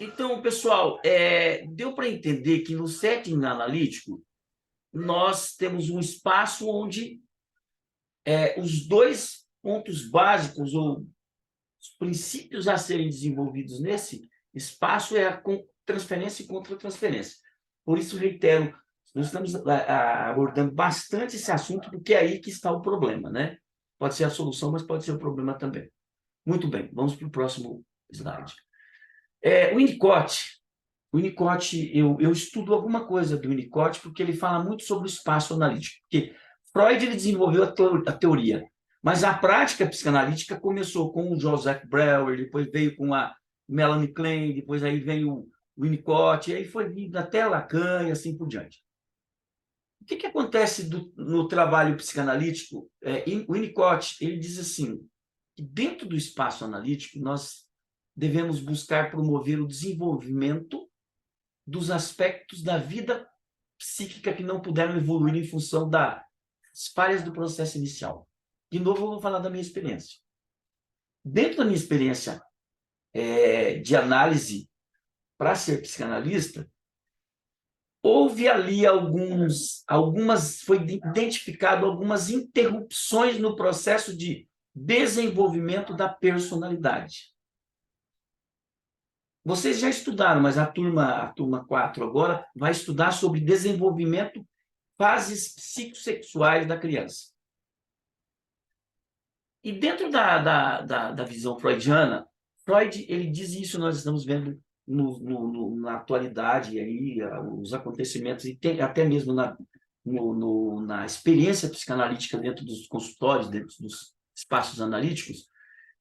Então, pessoal, deu para entender que no setting analítico nós temos um espaço onde os dois pontos básicos ou os princípios a serem desenvolvidos nesse espaço é a transferência e contra-transferência. Por isso, reitero, nós estamos abordando bastante esse assunto, porque é aí que está o problema, né? Pode ser a solução, mas pode ser o problema também. Muito bem, vamos para o próximo slide. O Winnicott, eu estudo alguma coisa do Winnicott, porque ele fala muito sobre o espaço analítico. Porque Freud ele desenvolveu a teoria, mas a prática psicanalítica começou com o Joseph Breuer, depois veio com a Melanie Klein, depois aí veio o Winnicott, e aí foi vindo até Lacan e assim por diante. O que acontece no trabalho psicanalítico? O Winnicott ele diz assim, que dentro do espaço analítico nós devemos buscar promover o desenvolvimento dos aspectos da vida psíquica que não puderam evoluir em função das falhas do processo inicial. De novo, eu vou falar da minha experiência. Dentro da minha experiência de análise para ser psicanalista, houve ali foi identificado algumas interrupções no processo de desenvolvimento da personalidade. Vocês já estudaram, mas a turma 4 agora vai estudar sobre desenvolvimento, fases psicossexuais da criança. E dentro da visão freudiana, Freud ele diz isso, nós estamos vendo na atualidade, aí, os acontecimentos, e até mesmo na experiência psicanalítica dentro dos consultórios, dentro dos espaços analíticos,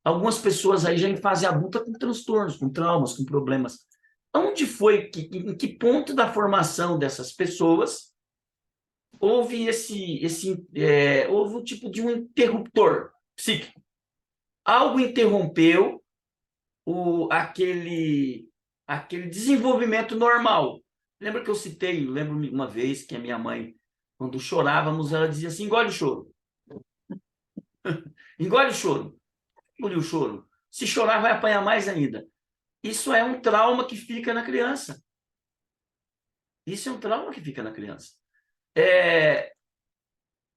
algumas pessoas aí já em fase adulta com transtornos, com traumas, com problemas. Onde foi, em que ponto da formação dessas pessoas houve houve um tipo de um interruptor psíquico? Algo interrompeu aquele desenvolvimento normal. Lembra que eu citei, lembro uma vez que a minha mãe, quando chorávamos, ela dizia assim, engole o choro. Engole o choro. Engole o choro. Se chorar, vai apanhar mais ainda. Isso é um trauma que fica na criança. Isso é um trauma que fica na criança.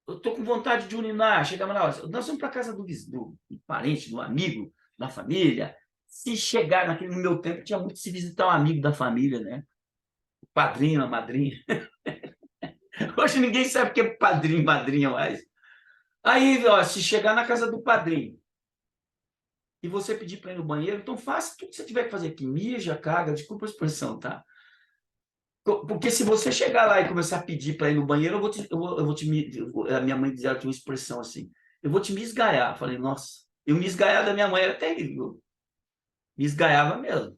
Eu estou com vontade de urinar, chegamos lá, nós vamos para a casa do parente, do amigo, da família. Se chegar no meu tempo, tinha muito se visitar um amigo da família, né? O padrinho, a madrinha. Hoje ninguém sabe o que é padrinho, madrinha mais. Aí, ó, se chegar na casa do padrinho e você pedir para ir no banheiro, então faça tudo que você tiver que fazer aqui. Mija, caga, desculpa a expressão, tá? Porque se você chegar lá e começar a pedir para ir no banheiro, a minha mãe dizia uma expressão assim, eu vou te me esgaiar. Eu falei, nossa, eu me esgaiar da minha mãe era terrível. Me esgaiava mesmo.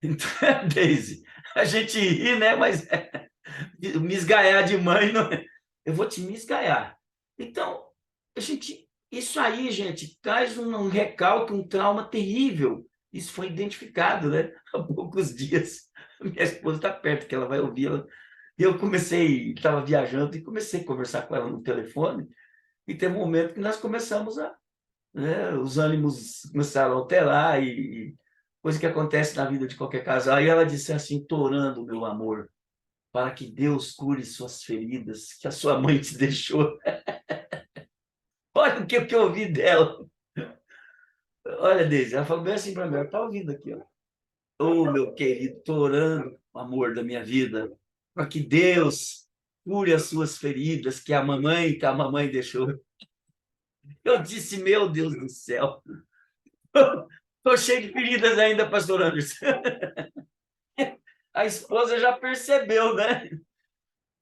Então, Deise, a gente ri, né? Mas me esgaiar de mãe, não é? Eu vou te me esgaiar. Então, isso aí, gente, traz um recalque, um trauma terrível. Isso foi identificado, né? Há poucos dias. Minha esposa está perto, que ela vai ouvir. E eu estava viajando e comecei a conversar com ela no telefone. E teve um momento que nós começamos os ânimos começaram a alterar e coisa que acontece na vida de qualquer casal. E ela disse assim, torando, meu amor, para que Deus cure suas feridas, que a sua mãe te deixou. Olha o que eu ouvi dela. Olha, Deise, ela falou bem assim para mim, ela está ouvindo aqui, ó. Ô, meu querido, torando, amor da minha vida, para que Deus cure as suas feridas, que a mamãe deixou. Eu disse, meu Deus do céu, estou cheio de feridas ainda, pastor Anderson. A esposa já percebeu, né?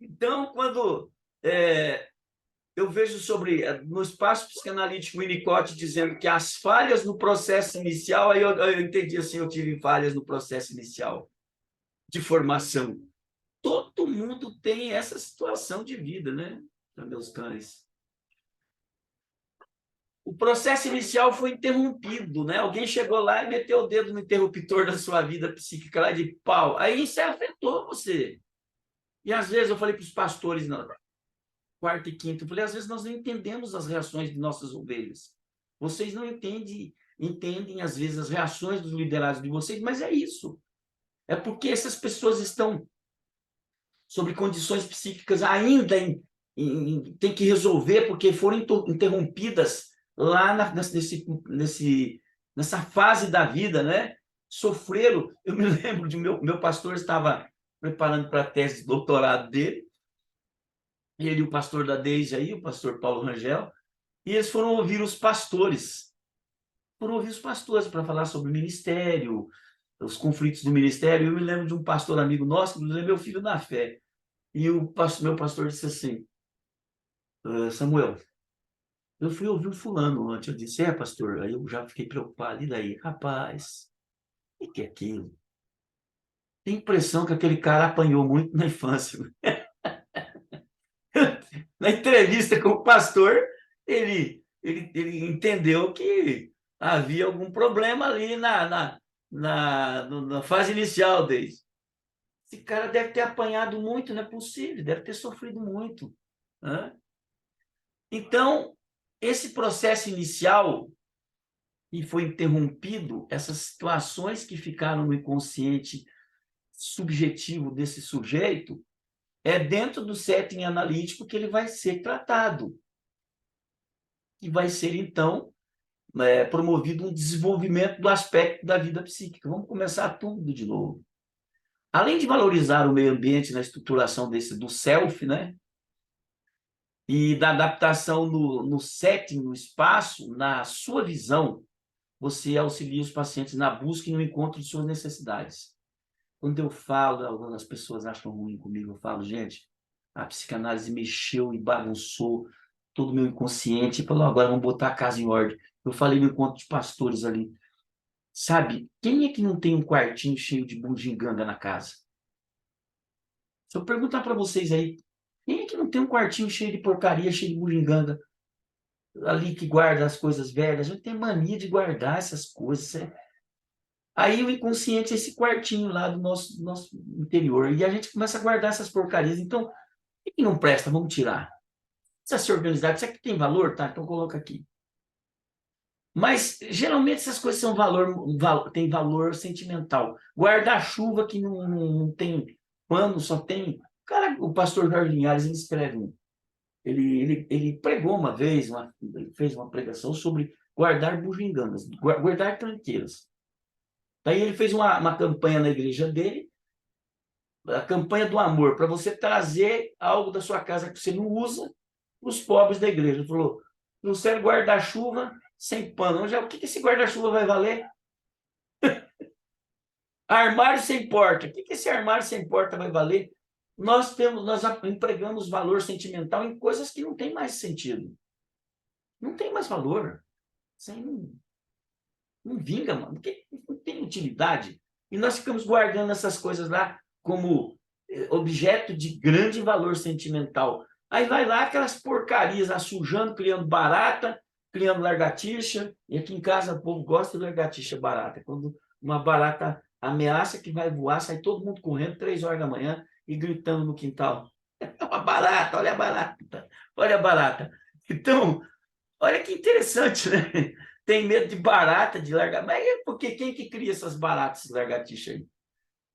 Então, quando eu vejo no espaço psicanalítico Winnicott dizendo que as falhas no processo inicial, aí eu entendi assim, eu tive falhas no processo inicial de formação. Todo mundo tem essa situação de vida, né? Para meus cães. O processo inicial foi interrompido, né? Alguém chegou lá e meteu o dedo no interruptor da sua vida psíquica lá de pau. Aí isso afetou você. E às vezes eu falei para os pastores, não, quarta e quinta, eu falei, às vezes nós não entendemos as reações de nossas ovelhas. Vocês não entendem entendem, às vezes, as reações dos liderados de vocês, mas é isso. É porque essas pessoas estão sobre condições psíquicas ainda tem que resolver, porque foram interrompidas lá nessa fase da vida, né? Sofreram. Eu me lembro de meu pastor estava preparando para a tese de doutorado dele, ele e o pastor da Deise aí, o pastor Paulo Rangel, e eles foram ouvir os pastores. Foram ouvir os pastores para falar sobre o ministério, os conflitos do ministério. Eu me lembro de um pastor amigo nosso, que é meu filho na fé. E meu pastor disse assim: Samuel, eu fui ouvir o fulano ontem. Eu disse: pastor? Aí eu já fiquei preocupado. E daí? Rapaz, o que é aquilo? Tem impressão que aquele cara apanhou muito na infância. Na entrevista com o pastor, ele entendeu que havia algum problema ali na fase inicial dele. Esse cara deve ter apanhado muito, não é possível, deve ter sofrido muito, né? Então, esse processo inicial que foi interrompido, essas situações que ficaram no inconsciente subjetivo desse sujeito, é dentro do setting analítico que ele vai ser tratado. E vai ser, então, promovido um desenvolvimento do aspecto da vida psíquica. Vamos começar tudo de novo. Além de valorizar o meio ambiente na estruturação do self, né? E da adaptação no setting, no espaço, na sua visão, você auxilia os pacientes na busca e no encontro de suas necessidades. Quando eu falo, as pessoas acham ruim comigo, eu falo: gente, a psicanálise mexeu e bagunçou todo o meu inconsciente e falou: agora vamos botar a casa em ordem. Eu falei no encontro de pastores ali, sabe, quem é que não tem um quartinho cheio de bugiganga na casa? Se eu perguntar para vocês aí, quem é que não tem um quartinho cheio de porcaria, cheio de bugiganga, ali que guarda as coisas velhas? A gente tem mania de guardar essas coisas. Aí o inconsciente é esse quartinho lá do nosso interior. E a gente começa a guardar essas porcarias. Então, o que não presta? Vamos tirar. Precisa se organizar. Isso aqui tem valor? Tá, então coloca aqui. Mas, geralmente, essas coisas têm valor sentimental. Guarda-chuva que não tem pano, só tem... Cara, o pastor Jorge Linhares, ele escreve ele pregou uma vez, ele fez uma pregação sobre guardar bugigangas, guardar tranqueiras. Daí ele fez uma campanha na igreja dele, a campanha do amor, para você trazer algo da sua casa que você não usa para os pobres da igreja. Ele falou: trouxeram guarda-chuva sem pano. Já, o que esse guarda-chuva vai valer? Armário sem porta. O que esse armário sem porta vai valer? Nós empregamos valor sentimental em coisas que não têm mais sentido. Não tem mais valor. Isso aí não vinga, mano, porque não tem utilidade. E nós ficamos guardando essas coisas lá como objeto de grande valor sentimental. Aí vai lá aquelas porcarias assujando, criando barata, criando lagartixa. E aqui em casa o povo gosta de lagartixa barata. Quando uma barata ameaça que vai voar, sai todo mundo correndo 3 horas da manhã e gritando no quintal: é uma barata, olha a barata, olha a barata. Então, olha que interessante, né? Tem medo de barata, de lagartixa. Mas é porque quem que cria essas baratas, lagartixas aí?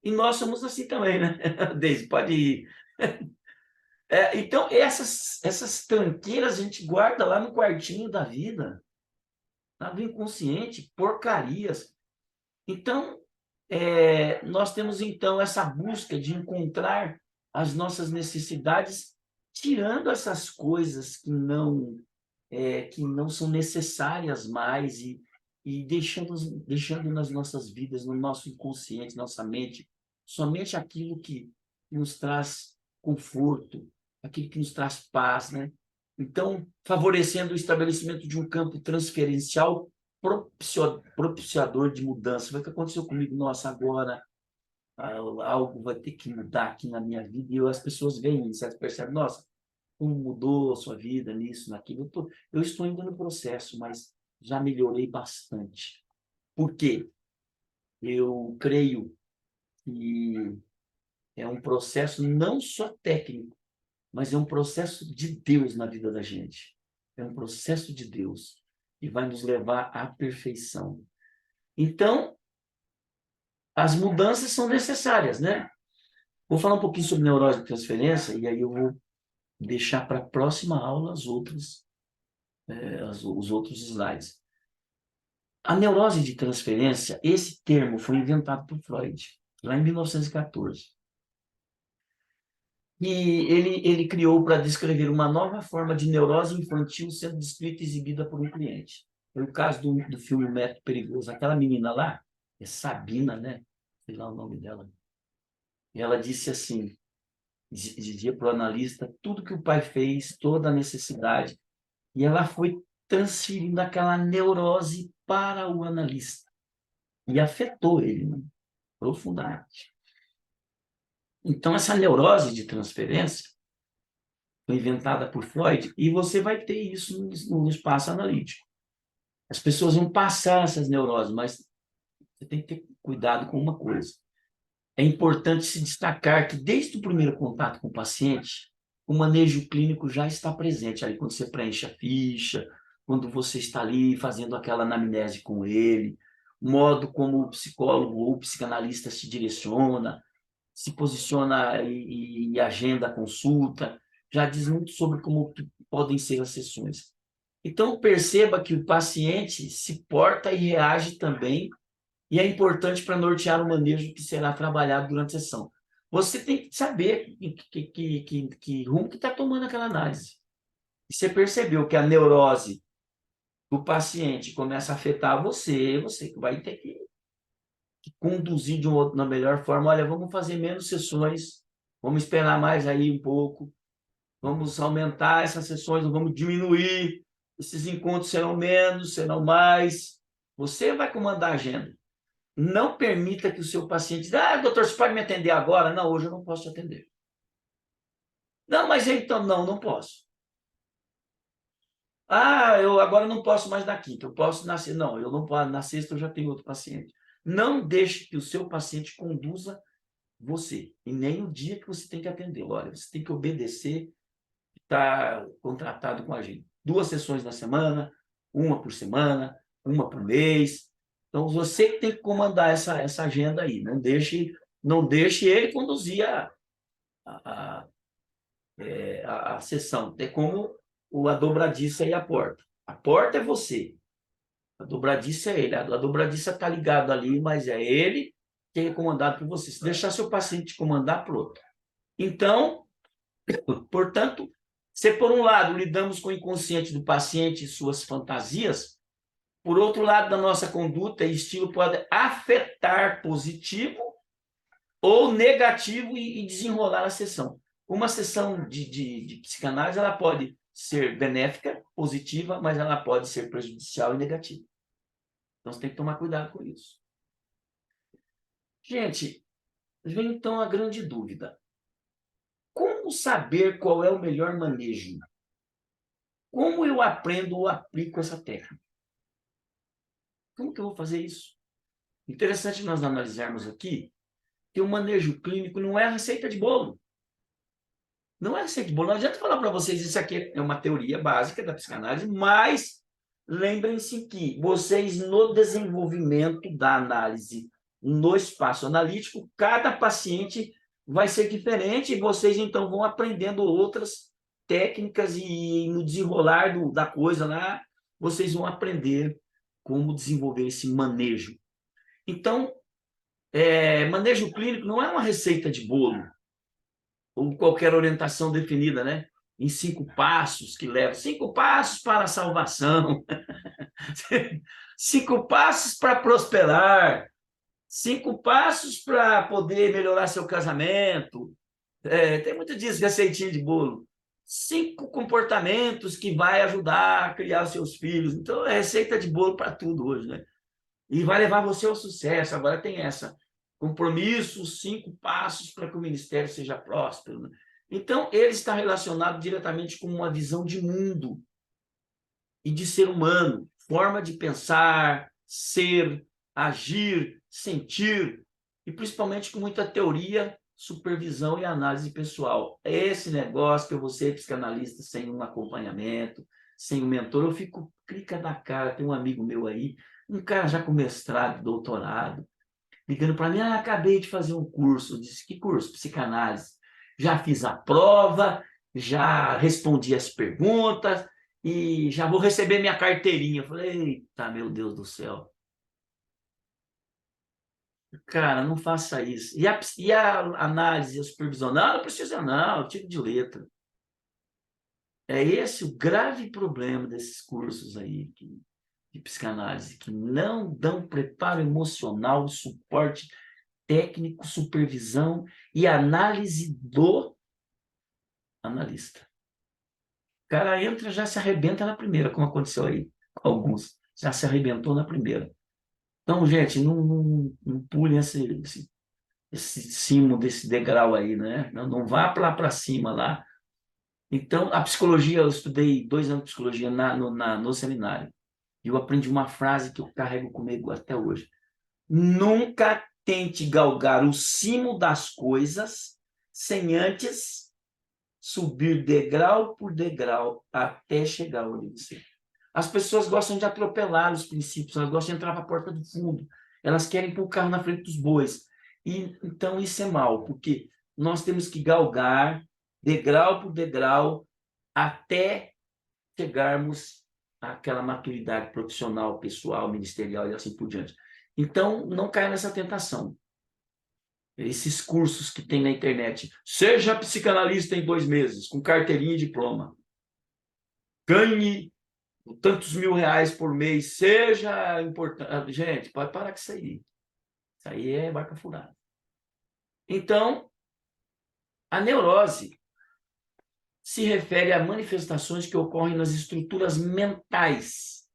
E nós somos assim também, né? Deise, pode ir. Então, essas tranqueiras a gente guarda lá no quartinho da vida, lá do inconsciente, porcarias. Então, nós temos, então, essa busca de encontrar as nossas necessidades, tirando essas coisas que não são necessárias mais e deixando nas nossas vidas, no nosso inconsciente, nossa mente, somente aquilo que nos traz conforto, aquilo que nos traz paz, né? Então, favorecendo o estabelecimento de um campo transferencial propiciador de mudança. Foi o que aconteceu comigo. Nossa, agora algo vai ter que mudar aqui na minha vida. E as pessoas veem isso, elas percebem: nossa, como mudou a sua vida nisso, naquilo. Eu estou ainda no processo, mas já melhorei bastante. Por quê? Eu creio que é um processo não só técnico, mas é um processo de Deus na vida da gente. É um processo de Deus. e vai nos levar à perfeição. Então, as mudanças são necessárias, né? Vou falar um pouquinho sobre neurose de transferência e aí eu vou deixar para a próxima aula os outros slides. A neurose de transferência, esse termo foi inventado por Freud, lá em 1914. E ele criou para descrever uma nova forma de neurose infantil sendo descrita e exibida por um cliente. Foi o caso do filme Método Perigoso. Aquela menina lá, é Sabina, né? Sei lá o nome dela. E ela disse assim, dizia para o analista tudo que o pai fez, toda a necessidade. E ela foi transferindo aquela neurose para o analista. E afetou ele, né? Profundamente. Então, essa neurose de transferência foi inventada por Freud e você vai ter isso no espaço analítico. As pessoas vão passar essas neuroses, mas você tem que ter cuidado com uma coisa. É importante se destacar que, desde o primeiro contato com o paciente, o manejo clínico já está presente. Aí, quando você preenche a ficha, quando você está ali fazendo aquela anamnese com ele, o modo como o psicólogo ou o psicanalista se direciona, se posiciona e agenda a consulta, já diz muito sobre como podem ser as sessões. Então, perceba que o paciente se porta e reage também, e é importante para nortear o manejo que será trabalhado durante a sessão. Você tem que saber que rumo que está tomando aquela análise. E você percebeu que a neurose do paciente começa a afetar você vai ter que conduzir de uma melhor forma. Olha, vamos fazer menos sessões, vamos esperar mais aí um pouco, vamos aumentar essas sessões, vamos diminuir, esses encontros serão menos, serão mais. Você vai comandar a agenda. Não permita que o seu paciente diga, doutor, você pode me atender agora? Não, hoje eu não posso te atender. Não, mas então, não posso. Eu agora não posso mais na quinta, eu posso na sexta. Não, eu não posso, na sexta eu já tenho outro paciente. Não deixe que o seu paciente conduza você, e nem o dia que você tem que atender. Olha, você tem que obedecer, está contratado com a gente. 2 sessões na semana, uma por semana, uma por mês. Então, você que tem que comandar essa agenda aí. Não deixe ele conduzir a, a sessão. É como a dobradiça e a porta. A porta é você. A dobradiça é ele. A dobradiça está ligado ali, mas é ele que é comandado por você. Se deixar seu paciente comandar, pronto. Então, portanto, se por um lado lidamos com o inconsciente do paciente e suas fantasias, por outro lado, da nossa conduta e estilo pode afetar positivo ou negativo e desenrolar a sessão. Uma sessão de psicanálise ela pode ser benéfica, positiva, mas ela pode ser prejudicial e negativa. Então, você tem que tomar cuidado com isso. Gente, vem então a grande dúvida. Como saber qual é o melhor manejo? Como eu aprendo ou aplico essa técnica? Como que eu vou fazer isso? Interessante nós analisarmos aqui que o manejo clínico não é receita de bolo. Não é receita de bolo. Não adianta falar para vocês isso aqui é uma teoria básica da psicanálise, mas lembrem-se que vocês, no desenvolvimento da análise, no espaço analítico, cada paciente vai ser diferente e vocês, então, vão aprendendo outras técnicas e no desenrolar da coisa lá, vocês vão aprender como desenvolver esse manejo. Então, manejo clínico não é uma receita de bolo ou qualquer orientação definida, né? Em 5 passos que levam 5 passos para a salvação, 5 passos para prosperar, 5 passos para poder melhorar seu casamento. Tem muito disso, receitinha de bolo. 5 comportamentos que vai ajudar a criar os seus filhos. Então, é receita de bolo para tudo hoje, né? E vai levar você ao sucesso. Agora tem essa. Compromisso, 5 passos para que o ministério seja próspero. Né? Então, ele está relacionado diretamente com uma visão de mundo e de ser humano, forma de pensar, ser, agir, sentir, e principalmente com muita teoria, supervisão e análise pessoal. É esse negócio que eu vou ser psicanalista sem um acompanhamento, sem um mentor, eu fico clica na cara. Tem um amigo meu aí, um cara já com mestrado, doutorado, ligando para mim, acabei de fazer um curso. Eu disse, que curso? Psicanálise. Já fiz a prova, já respondi as perguntas e já vou receber minha carteirinha. Eu falei, eita, meu Deus do céu. Cara, não faça isso. E a análise, a supervisão? Não, não precisa não, tipo de letra. É esse o grave problema desses cursos aí de psicanálise, que não dão preparo emocional, suporte técnico, supervisão e análise do analista. O cara entra, já se arrebenta na primeira, como aconteceu aí com alguns. Já se arrebentou na primeira. Então, gente, não pulem esse cimo desse degrau aí, né? Não vá para cima lá. Então, a psicologia, eu estudei 2 anos de psicologia no seminário. E eu aprendi uma frase que eu carrego comigo até hoje. Nunca tente galgar o cimo das coisas sem antes subir degrau por degrau até chegar onde você. As pessoas gostam de atropelar os princípios, elas gostam de entrar para a porta do fundo, elas querem pôr o carro na frente dos bois. E então isso é mal, porque nós temos que galgar degrau por degrau até chegarmos àquela maturidade profissional, pessoal, ministerial e assim por diante. Então, não caia nessa tentação. Esses cursos que tem na internet. Seja psicanalista em 2 meses, com carteirinha e diploma. Ganhe tantos mil reais por mês, seja importante. Gente, pode parar com isso aí. Isso aí é barca furada. Então, a neurose se refere a manifestações que ocorrem nas estruturas mentais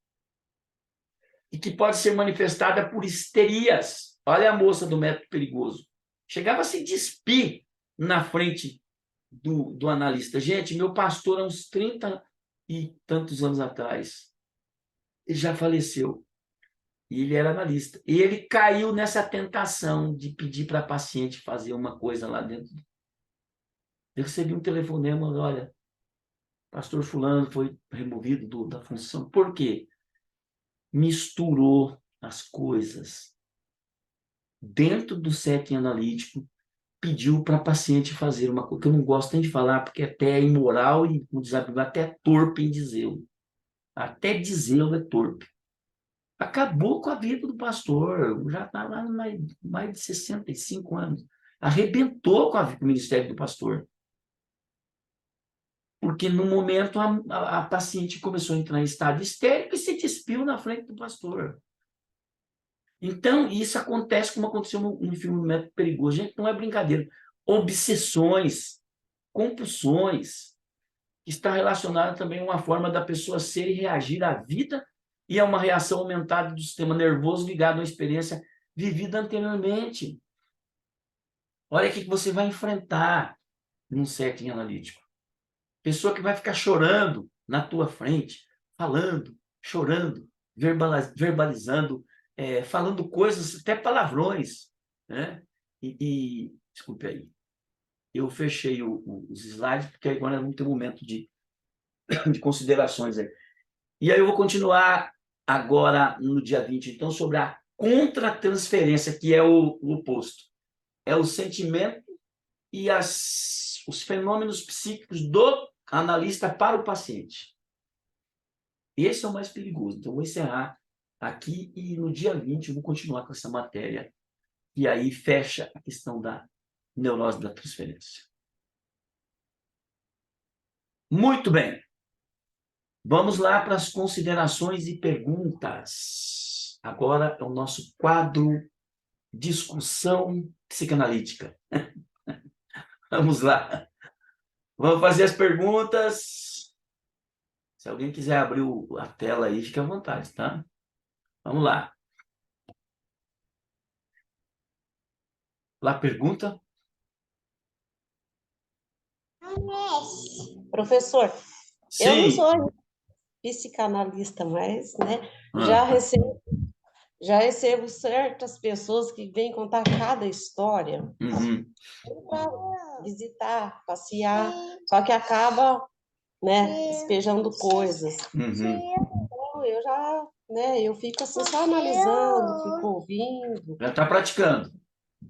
e que pode ser manifestada por histerias. Olha a moça do método perigoso. Chegava a se despir na frente do analista. Gente, meu pastor, há uns 30 e tantos anos atrás, ele já faleceu. E ele era analista. E ele caiu nessa tentação de pedir para a paciente fazer uma coisa lá dentro. Eu recebi um telefonema, olha, pastor fulano foi removido da função. Por quê? Misturou as coisas. Dentro do setting analítico, pediu para a paciente fazer uma coisa que eu não gosto nem de falar, porque até é imoral e, até é torpe em dizê-lo. Até dizê-lo é torpe. Acabou com a vida do pastor, já está lá mais de 65 anos. Arrebentou com o ministério do pastor. Porque, no momento, a paciente começou a entrar em estado histérico e se despiu na frente do pastor. Então, isso acontece como aconteceu no filme Método Perigoso. Gente, não é brincadeira. Obsessões, compulsões, está relacionada também a uma forma da pessoa ser e reagir à vida e a uma reação aumentada do sistema nervoso ligado a uma experiência vivida anteriormente. Olha o que você vai enfrentar num setting analítico. Pessoa que vai ficar chorando na tua frente, falando, chorando, verbalizando, falando coisas, até palavrões, né? Desculpe aí, eu fechei os slides, porque agora não tem momento de considerações aí. E aí eu vou continuar agora no dia 20, então, sobre a contratransferência, que é o oposto. É o sentimento e os fenômenos psíquicos do analista para o paciente. Esse é o mais perigoso. Então, eu vou encerrar aqui e no dia 20 eu vou continuar com essa matéria. E aí fecha a questão da neurose da transferência. Muito bem. Vamos lá para as considerações e perguntas. Agora é o nosso quadro discussão psicanalítica. Vamos lá. Vamos fazer as perguntas. Se alguém quiser abrir a tela aí, fique à vontade, tá? Vamos lá. Lá, pergunta? Professor, eu não Sim. sou psicanalista, mas, né, Ah. já recebo certas pessoas que vêm contar cada história para visitar, passear, só que acaba, né, despejando coisas. Uhum. Então, já, né, eu fico assim só analisando, fico ouvindo, Já está praticando.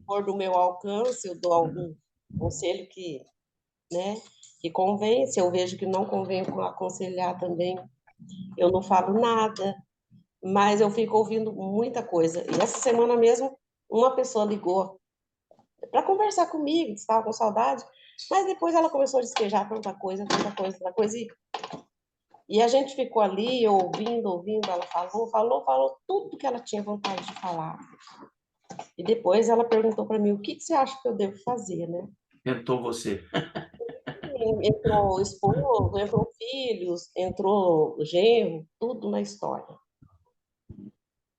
por do meu alcance, eu dou algum conselho que, né, que convém. Se eu vejo que não convém aconselhar também, eu não falo nada, mas eu fico ouvindo muita coisa. E essa semana mesmo, uma pessoa ligou para conversar comigo, estava com saudade, mas depois ela começou a despejar tanta coisa, tanta coisa, tanta coisa, e a gente ficou ali ouvindo, ela falou tudo que ela tinha vontade de falar. E depois ela perguntou para mim, o que você acha que eu devo fazer, né? Tentou você. Entrou esposo, entrou filhos, entrou genro, tudo na história.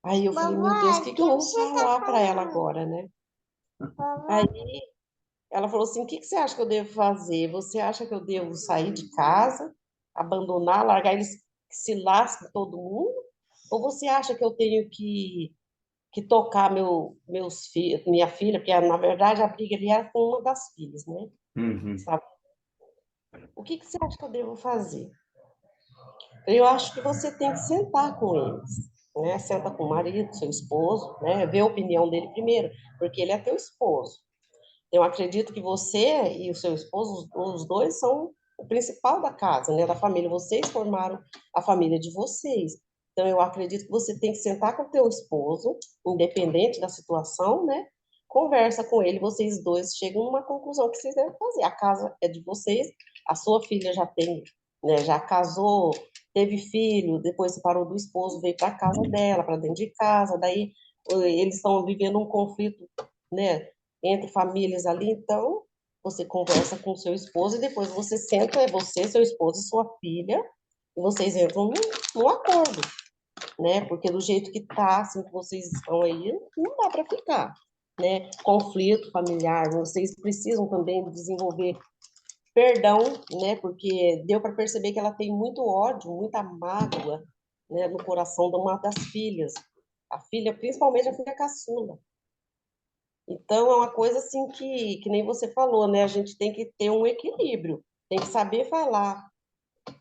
Aí eu falei, meu Deus, o que eu vou falar para ela agora, né? Aí ela falou assim, o que você acha que eu devo fazer? Você acha que eu devo sair de casa, abandonar, largar eles que se lasquem todo mundo? Ou você acha que eu tenho que tocar meus filhos, minha filha, porque na verdade a briga ali era com uma das filhas, né? Uhum. Sabe? O que você acha que eu devo fazer? Eu acho que você tem que sentar com eles, né? Senta com o marido, seu esposo, né? Vê a opinião dele primeiro, porque ele é teu esposo. Eu acredito que você e o seu esposo, os dois são o principal da casa, né? Da família. Vocês formaram a família de vocês. Então, eu acredito que você tem que sentar com o teu esposo, independente da situação, né? Conversa com ele, vocês dois chegam numa conclusão que vocês devem fazer. A casa é de vocês, a sua filha já tem, né? Já casou, teve filho, depois separou do esposo, veio para casa dela, para dentro de casa. Daí eles estão vivendo um conflito, né? Entre famílias ali, então você conversa com seu esposo e depois você senta, é você, seu esposo e sua filha, e vocês entram num acordo, né? Porque do jeito que tá, assim, que vocês estão aí, não dá para ficar, né? Conflito familiar, vocês precisam também desenvolver perdão, né? Porque deu para perceber que ela tem muito ódio, muita mágoa, né, no coração de uma das filhas. A filha, principalmente a filha caçula. Então, é uma coisa assim que nem você falou, né? A gente tem que ter um equilíbrio, tem que saber falar,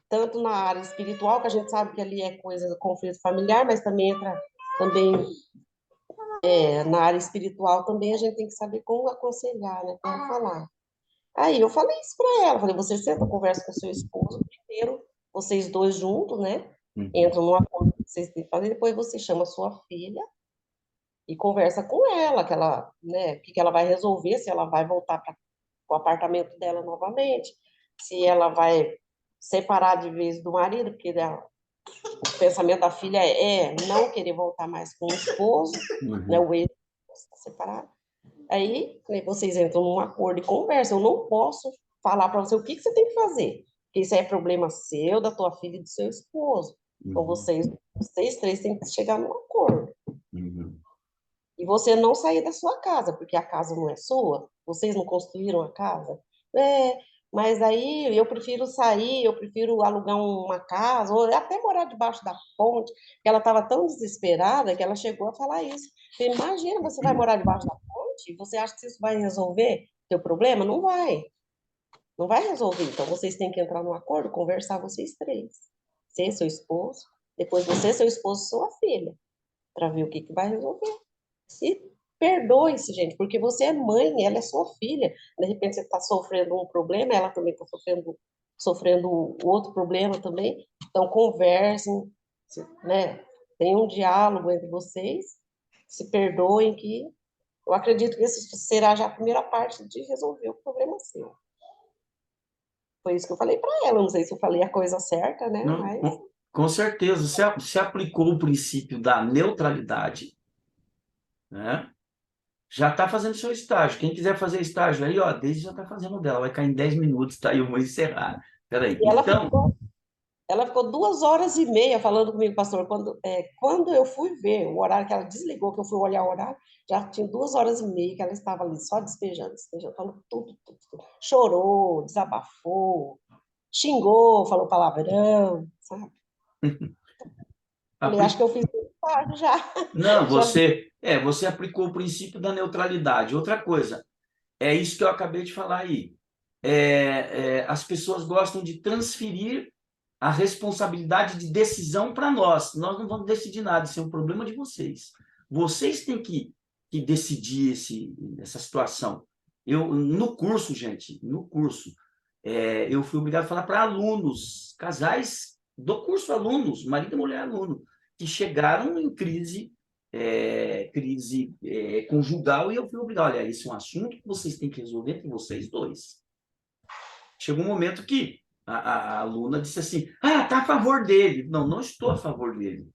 tanto na área espiritual, que a gente sabe que ali é coisa do conflito familiar, mas também entra também na área espiritual também a gente tem que saber como aconselhar, né? Como falar. Aí eu falei isso para ela, falei, você senta, conversa com seu esposo primeiro, vocês dois juntos, né? Uhum. Entram num acordo que vocês têm que fazer, depois você chama sua filha e conversa com ela, que ela, né, o que ela vai resolver, se ela vai voltar para o apartamento dela novamente, se ela vai separar de vez do marido, porque o pensamento da filha é não querer voltar mais com o esposo, né, Uhum. o ex separado. Aí, né, vocês entram num acordo e conversam. Eu não posso falar para você o que você tem que fazer, porque isso é problema seu, da tua filha e do seu esposo. Então, Uhum. vocês três têm que chegar num acordo. Uhum. E você não sair da sua casa, porque a casa não é sua, vocês não construíram a casa. É, mas aí eu prefiro sair, eu prefiro alugar uma casa, ou até morar debaixo da ponte. Ela estava tão desesperada que ela chegou a falar isso. Imagina, você vai morar debaixo da ponte? Você acha que isso vai resolver teu problema? Não vai. Não vai resolver. Então vocês têm que entrar num acordo, conversar vocês três. Você, seu esposo, depois você, seu esposo, sua filha, para ver o que vai resolver. E perdoe-se, gente, porque você é mãe, ela é sua filha. De repente você está sofrendo um problema, ela também está sofrendo outro problema também. Então conversem, né? Tenham um diálogo entre vocês, se perdoem, que eu acredito que essa será já a primeira parte de resolver o problema seu. Foi isso que eu falei para ela. Não sei se eu falei a coisa certa, né? Não, Mas com certeza, você aplicou o princípio da neutralidade, né? Já está fazendo seu estágio. Quem quiser fazer estágio aí, ó, a Deise já está fazendo o dela. Vai cair em 10 minutos, tá? E eu vou encerrar. Peraí. e Então, ela ficou 2 horas e meia falando comigo, pastor. Quando eu fui ver o horário que ela desligou, que eu fui olhar o horário, já tinha 2 horas e meia que ela estava ali só despejando, falando tudo. Chorou, desabafou, xingou, falou palavrão, sabe? Falei, acho que apli... eu fiz muito tarde já. não, Já vi. você aplicou o princípio da neutralidade. Outra coisa, é isso que eu acabei de falar aí. As pessoas gostam de transferir a responsabilidade de decisão para nós. Nós não vamos decidir nada, isso é um problema de vocês. Vocês têm que decidir essa situação. No curso, gente, no curso, eu fui obrigado a falar para alunos, casais do curso, alunos, marido e mulher aluno, que chegaram em crise conjugal, e eu fui obrigado, olha, esse é um assunto que vocês têm que resolver entre vocês dois. Chegou um momento que a aluna disse assim, está a favor dele. Não, não estou a favor dele.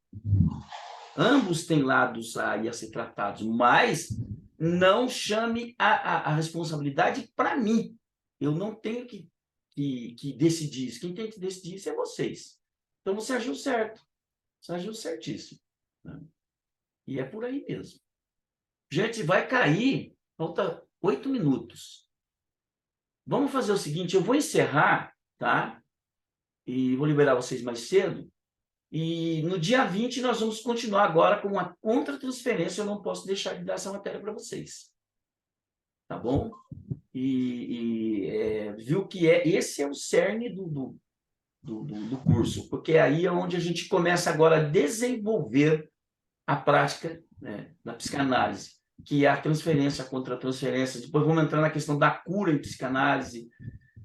Ambos têm lados aí a ser tratados, mas não chame a responsabilidade para mim. Eu não tenho que decidir isso. Quem tem que decidir isso é vocês. Então, você agiu certo. Você agiu certíssimo. Né? E é por aí mesmo. Gente, vai cair. Falta 8 minutos. Vamos fazer o seguinte, eu vou encerrar, tá? E vou liberar vocês mais cedo. E no dia 20 nós vamos continuar agora com uma contra-transferência. Eu não posso deixar de dar essa matéria para vocês. Tá bom? Viu que esse é o cerne do curso, porque aí é onde a gente começa agora a desenvolver a prática, né, da psicanálise, que é a transferência, a contra-transferência. Depois vamos entrar na questão da cura em psicanálise,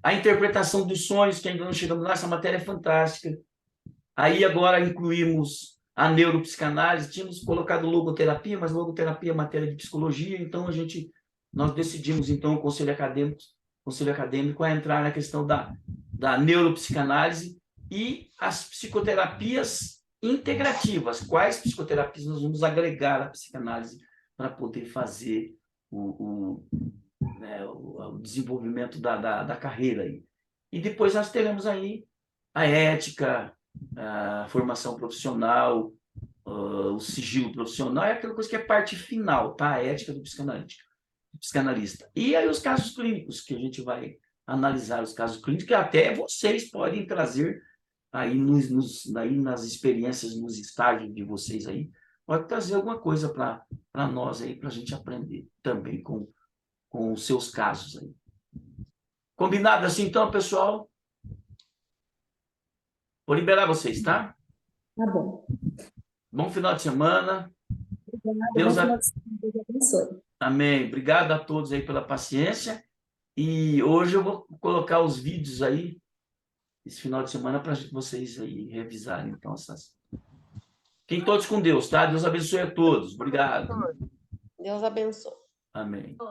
a interpretação dos sonhos, que ainda não chegamos lá, essa matéria é fantástica. Aí agora incluímos a neuropsicanálise, tínhamos colocado logoterapia, mas logoterapia é matéria de psicologia, então nós decidimos, então, o conselho acadêmico a entrar na questão da neuropsicanálise e as psicoterapias integrativas. Quais psicoterapias nós vamos agregar à psicanálise para poder fazer o desenvolvimento da carreira aí. E depois nós teremos aí a ética, a formação profissional, o sigilo profissional, é aquela coisa que é parte final, tá? A ética do psicanalista. E aí os casos clínicos, que a gente vai analisar os casos clínicos, que até vocês podem trazer aí, aí nas experiências, nos estágios de vocês aí, pode trazer alguma coisa para nós aí, para a gente aprender também com os seus casos aí. Combinado assim, então, pessoal? Vou liberar vocês, tá? Tá bom. Bom final de semana. Obrigada, Deus abençoe. Amém. Obrigado a todos aí pela paciência. E hoje eu vou colocar os vídeos aí, esse final de semana, para vocês aí revisarem. Então, fiquem todos com Deus, tá? Deus abençoe a todos. Obrigado. Deus abençoe. Amém.